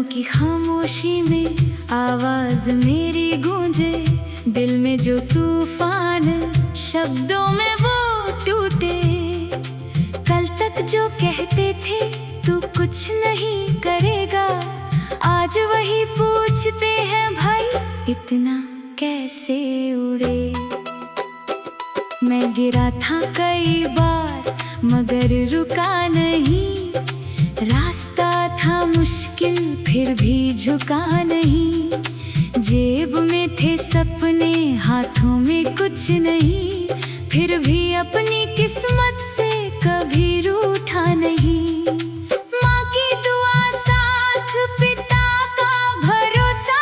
पलों की खामोशी में आवाज मेरी गूंजे, दिल में जो तूफान शब्दों में वो टूटे। कल तक जो कहते थे तू कुछ नहीं करेगा, आज वही पूछते हैं भाई इतना कैसे उड़े। मैं गिरा था कई बार मगर रुका नहीं, रास्ता था मुश्किल फिर भी झुका नहीं। जेब में थे सपने हाथों में कुछ नहीं, फिर भी अपनी किस्मत से कभी रूठा नहीं। माँ की दुआ साथ पिता का भरोसा,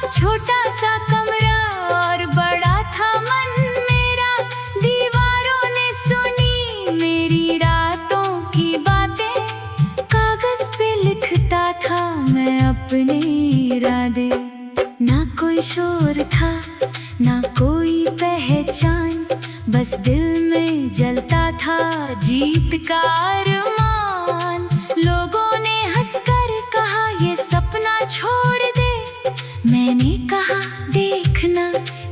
छोटा सा कमरा और बड़ा था मन मेरा। दीवारों ने सुनी मेरी रातों की बातें, कागज पे लिखता था मैं अपने इरादे। ना कोई शोर था ना कोई पहचान, बस दिल में जलता था जीत का अरमान। लोगों ने हंसकर कहा ये सपना छोड़ दे, मैंने कहा देखना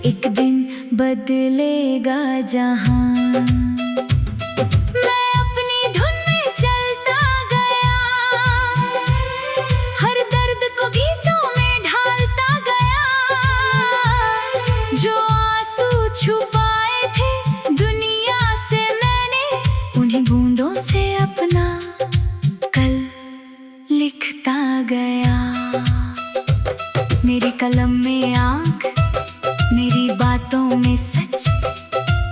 एक दिन बदलेगा जहां। मैं अपनी धुन में चलता गया, हर दर्द को गीतों में ढालता गया। जो आंसू छुपाए थे दुनिया से मैंने, उन्हीं बूंदों से अपना कल लिखता गया। मेरी कलम में आँख, मेरी बातों में सच,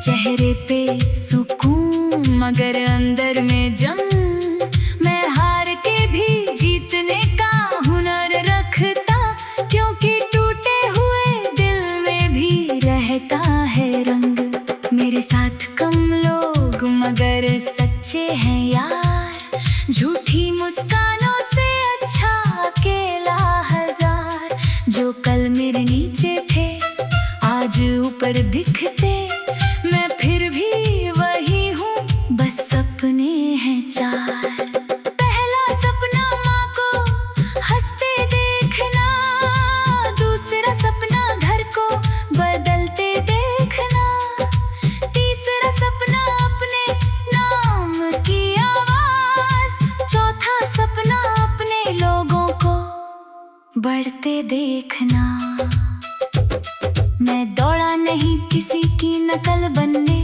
चेहरे पे सुकून मगर अंदर में जंग। मैं हार के भी जीतने का हुनर रखता, क्योंकि टूटे हुए दिल में भी रहता है रंग। मेरे साथ कम लोग मगर सच्चे हैं यार, झूठी मुस्कानों से अच्छा अकेला हजार। जो कल मेरे नीचे थे आज ऊपर दिखते, मैं फिर भी वही हूँ, बस सपने हैं चार। पहला सपना माँ को हंसते देखना, दूसरा सपना घर को बदलते देखना, तीसरा सपना अपने नाम की आवाज, चौथा सपना अपने लोगों को बढ़ते देखना। मैं दौड़ा नहीं किसी की नकल बनने,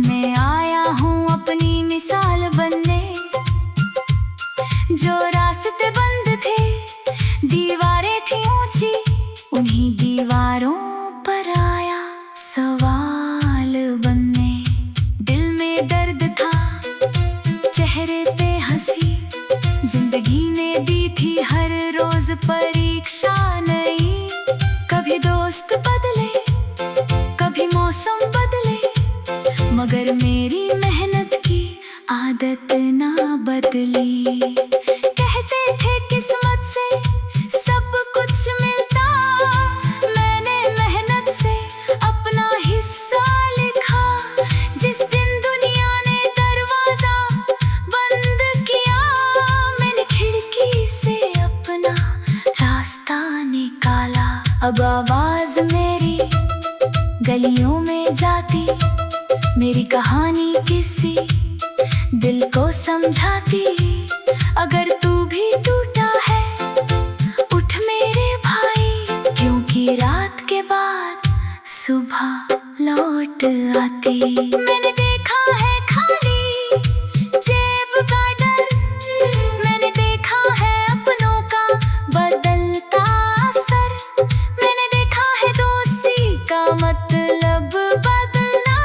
मैं आया हूँ अपनी मिसाल बनने। जो रास्ते बंद थे दीवारें थी ऊंची, उन्हीं दीवारों पर आया सवाल बनने। दिल में दर्द था चेहरे पे हंसी, जिंदगी ने दी थी हर रोज परीक्षा नई। कभी दोस्त बदले कभी मौसम बदले, मगर मेरी मेहनत की आदत ना बदली। कहते थे किस्मत से सब कुछ मिलता, मैंने मेहनत से अपना हिस्सा लिखा। जिस दिन दुनिया ने दरवाजा बंद किया, मैंने खिड़की से अपना रास्ता निकाला। अब आवाज मेरी गलियों में जाती, मेरी कहानी किसी दिल को समझाती। अगर तू भी टूटा है उठ मेरे भाई, क्योंकि रात के बाद सुबह लौट आती। मैंने देखा है खाली जेब का डर, मैंने देखा है अपनों का बदलता असर। मैंने देखा है दोस्ती का मतलब बदलना,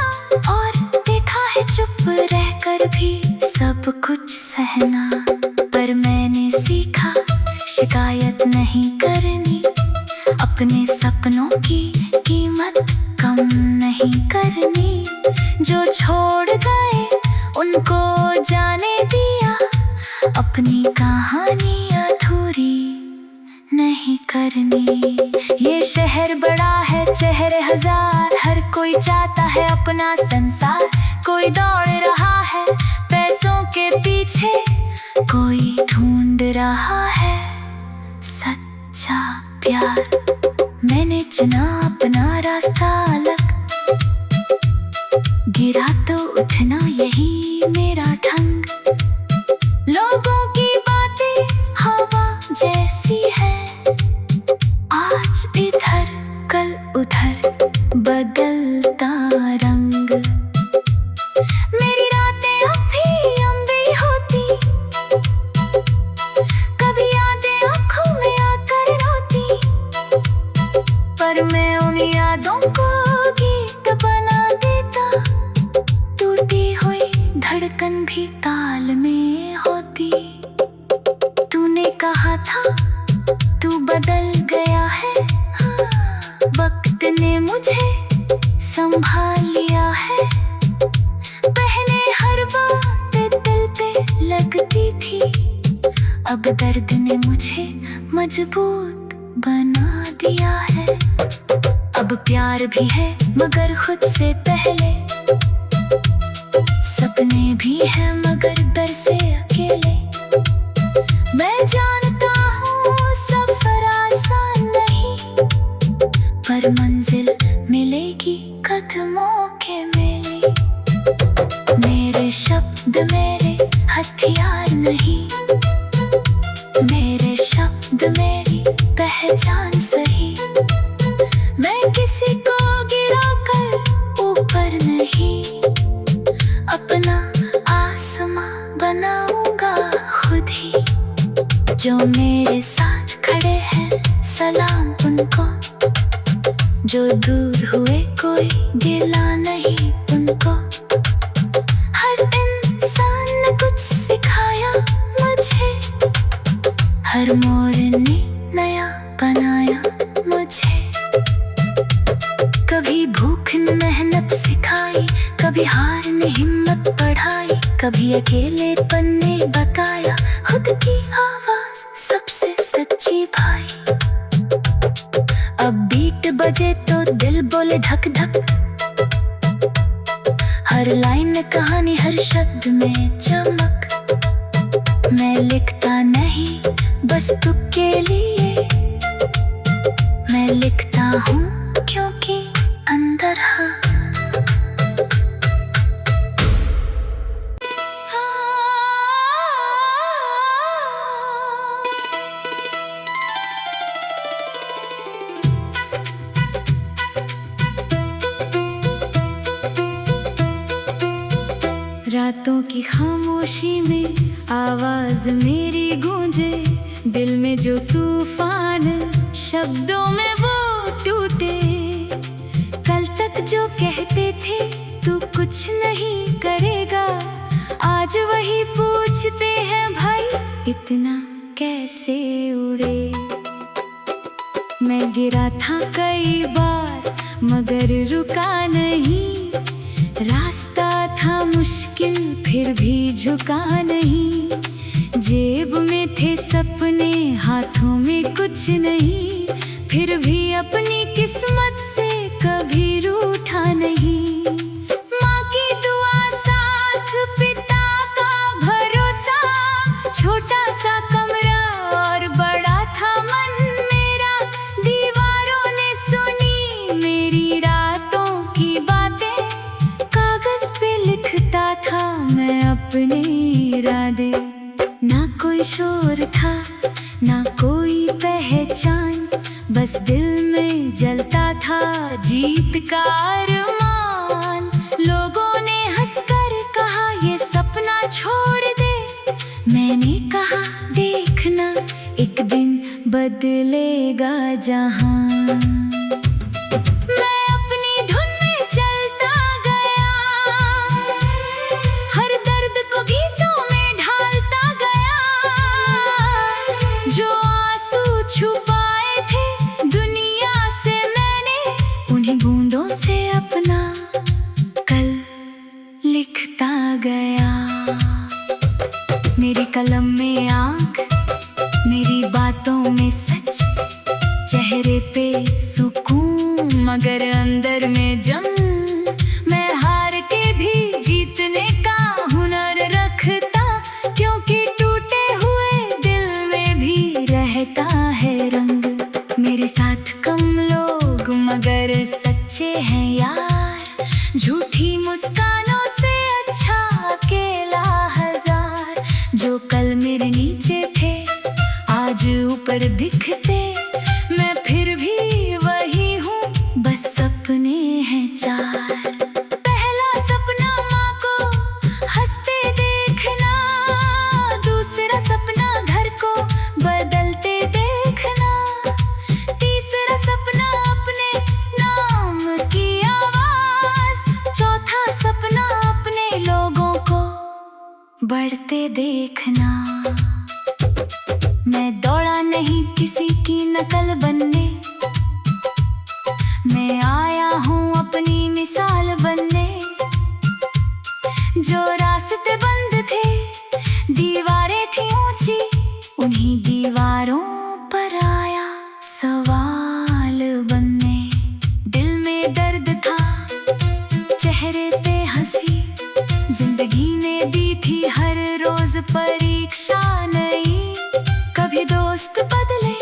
और देखा है चुप रहकर भी सब कुछ सहना। पर मैंने सीखा शिकायत नहीं करनी, अपने सपनों की कीमत कम नहीं करनी। जो छोड़ गए उनको जाने दिया, अपनी कहानी अधूरी नहीं करनी। ये शहर बड़ा है चेहरे हजार, हर कोई चाहता है अपना संसार। कोई दौड़ रहा है पैसों के पीछे, कोई ढूंढ रहा प्यार, मैंने चुना अपना रास्ता अलग। गिरा तो उठना यही मेरा ढंग। लोगों की बातें हवा जैसी है, आज इधर कल उधर बदलता रंग। मेरी रातें अब भी लंबी होती, कभी यादें आँखों में आकर रोती, पर मैं उन यादों को गीत बना देता। टूटी हुई धड़कन भी ताल में होती। तूने कहा था तू बदल गया है, हाँ, वक्त ने मुझे संभाल लिया है। पहले हर बात दिल पे लगती थी, अब दर्द ने मुझे मजबूत बना दिया है। अब प्यार भी है मगर खुद से पहले, सपने भी हैं मगर डर से अकेले। मैं जानता हूँ सफर आसान नहीं, पर मंजिल मिलेगी कदमों के मेले। मेरे शब्द मेरे हथियार नहीं, मेरे शब्द मेरी पहचान सही। मैं किसी को गिराकर ऊपर नहीं, अपना आसमां बनाऊंगा खुद ही। जो मेरे साथ खड़े हैं सलाम उनको, जो दूर हुए कोई गिला नहीं उनको। हर इंसान ने कुछ सिखाया मुझे, हर मोड़ ने नया बनाया मुझे। कभी भूख ने मेहनत सिखाई, कभी हार ने हिम्मत बढ़ाई, कभी अकेलेपन ने बताया खुद की आवाज सबसे सच्ची भाई। अब बीट बजे तो दिल बोले धक धक, हर लाइन कहानी हर शब्द में चमक। मैं लिखता नहीं बस तुझके लिए, मैं लिखता हूँ क्योंकि अंदर हाँ। रातों की खामोशी में आवाज मेरी गूंजे, दिल में जो तूफान शब्दों में वो टूटे। कल तक जो कहते थे तू कुछ नहीं करेगा, आज वही पूछते हैं भाई इतना कैसे उड़े। मैं गिरा था कई बार मगर रुका नहीं, रास्ता था मुश्किल फिर भी झुका नहीं। जेब में थे सपने हाथों में कुछ नहीं, फिर भी अपनी किस्मत से कभी रूठा नहीं। माँ की दुआ साथ पिता का भरोसा, छोटा सा कमरा और बड़ा था मन मेरा। दीवारों ने सुनी मेरी रातों की बातें, कागज पे लिखता था मैं अपने इरादे। ना कोई शोर था ना कोई पहचान, बस दिल में जलता था जीत का अरमान। लोगों ने हंसकर कहा ये सपना छोड़ दे, मैंने कहा देखना एक दिन बदलेगा जहां। मैं अपनी धुन में चलता गया, हर दर्द को गीतों में ढालता गया। जो आंसू छुपाए थे दुनिया से मैंने, उन्हीं बूंदों से अपना कल लिखता गया। मेरी कलम में आँख, मेरी बातों में सच, चेहरे पे सुकून मगर अंदर में जंग। मैं हार के भी जीतने का हुनर रखता, क्योंकि टूटे हुए दिल में भी रहता है रंग। मेरे आज ऊपर दिखते, मैं फिर भी वही हूँ, बस सपने हैं चार। पहला सपना माँ को हंसते देखना, दूसरा सपना घर को बदलते देखना, तीसरा सपना अपने नाम की आवाज, चौथा सपना अपने लोगों को बढ़ते देखना। मैं दौड़ा नहीं किसी की नकल बनने, मैं आया हूँ अपनी मिसाल बनने। जो रास्ते बंद थे, दीवारें थी ऊंची, उन्हीं दीवारों पर आया सवाल बनने। दिल में दर्द था, चेहरे पे हंसी, जिंदगी ने दी थी हर रोज परीक्षा नई। कभी दोस्त बदले,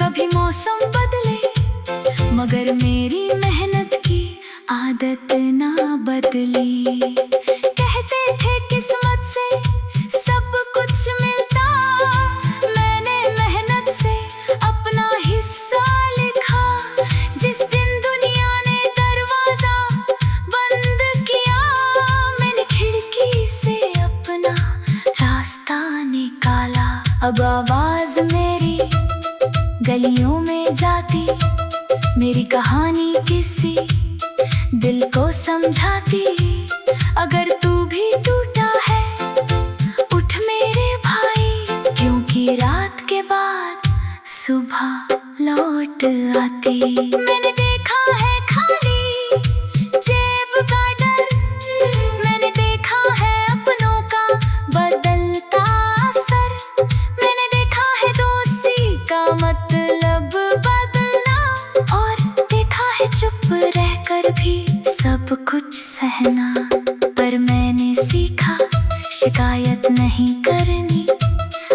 कभी मौसम बदले, मगर मेरी मेहनत की आदत ना बदली। कहते थे किस्मत से सब कुछ मिलता, मैंने मेहनत से अपना हिस्सा लिखा। जिस दिन दुनिया ने दरवाजा बंद किया, मैंने खिड़की से अपना रास्ता निकाला। अब आवाज मेरी गलियों में जाती, मेरी कहानी किसी दिल को समझाती। अगर तू भी टूटा है, उठ मेरे भाई, क्योंकि रात के बाद सुबह लौट आती। मैंने देखा है खाली जेब का डर, मैंने देखा है अपनों का बदलता असर, मैंने देखा है दोस्ती का मतलब बदलना, और देखा है चुप रहकर भी सब कुछ सहना। पर मैंने सीखा शिकायत नहीं करनी,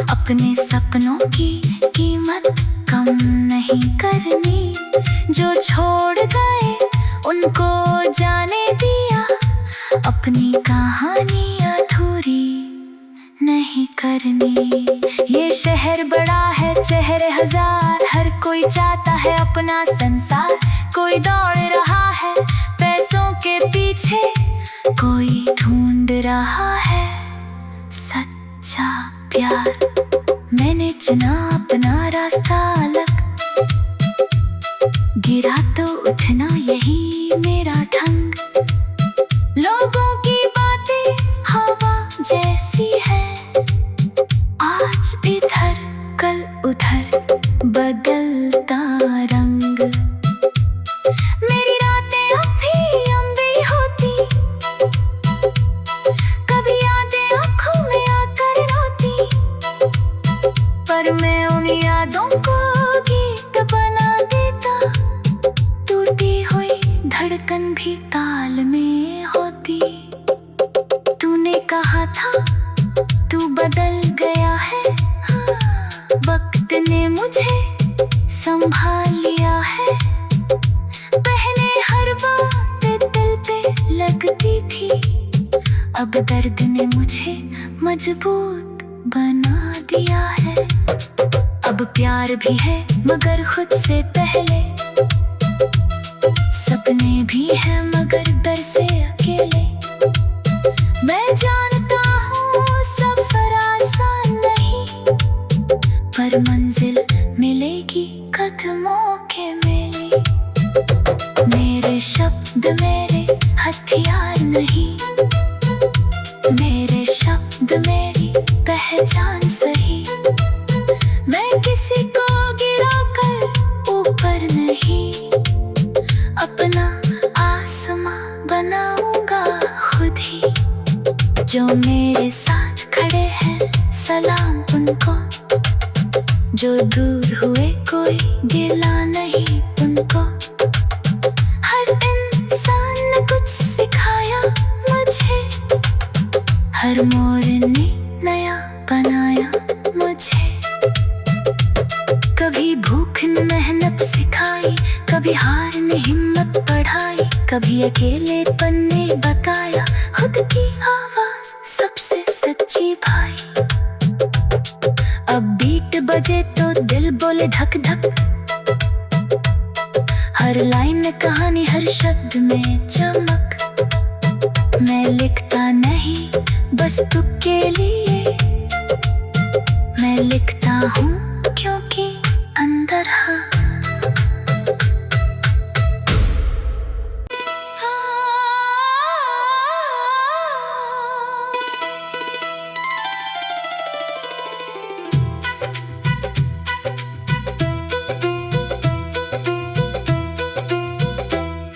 अपने सपनों की कीमत कम नहीं करनी। जो छोड़ गए उनको जाने दिया, अपनी कहानी अधूरी नहीं करनी। ये शहर बड़ा है, चेहरे हजार, हर कोई चाहता है अपना संसार। कोई दौड़ रहा है पैसों के पीछे, कोई ढूंढ रहा है सच्चा प्यार। मैंने चुना अपना रास्ता अलग, गिरा तो उठना यही मेरा ढंग। लोगों की बातें हवा जैसी है, आज इधर कल उधर बदलता रंग। मेरी रातें अब भी लंबी होती, कभी यादें आँखों में आकर रोती, पर मैं उन यादों को गीत बना देता। टूटी हुई धड़कन भी ताल में होती। तूने कहा था तू बदल गया है, हाँ, वक्त ने मुझे संभाल लिया है। पहले हर बात दिल पे लगती थी, अब दर्द ने मुझे मजबूत बना दिया है। अब प्यार भी है मगर खुद से पहले, सपने भी हैं मगर डर से अकेले। मैं जानता हूँ सफर आसान नहीं, पर मंजिल मिलेगी कदमों के मेले। मेरे शब्द मेरे हथियार नहीं, मेरे शब्द मेरी पहचान सही। मैं किसी को गिराकर ऊपर नहीं, अपना आसमां बनाऊंगा खुद ही। जो मेरे साथ खड़े हैं सलाम उनको, जो दूर हुए कोई गिला नहीं उनको। हर इंसान ने कुछ सिखाया मुझे, हर मोड़ ने नया बनाया मुझे। कभी भूख ने मेहनत सिखाई, कभी हार ने हिम्मत बढ़ाई, कभी अकेलेपन ने बताया खुद की आवाज सबसे सच्ची भाई। अब भी बीट बजे तो दिल बोले धक धक। हर लाइन कहानी, हर शब्द में चमक। मैं लिखता नहीं बस तुझके लिए, मैं लिखता हूँ क्योंकि अंदर हाँ।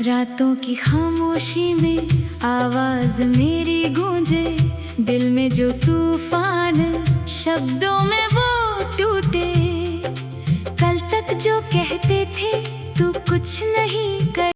रातों की खामोशी में आवाज मेरी गूंजे, दिल में जो तूफान शब्दों में वो टूटे। कल तक जो कहते थे तू कुछ नहीं कर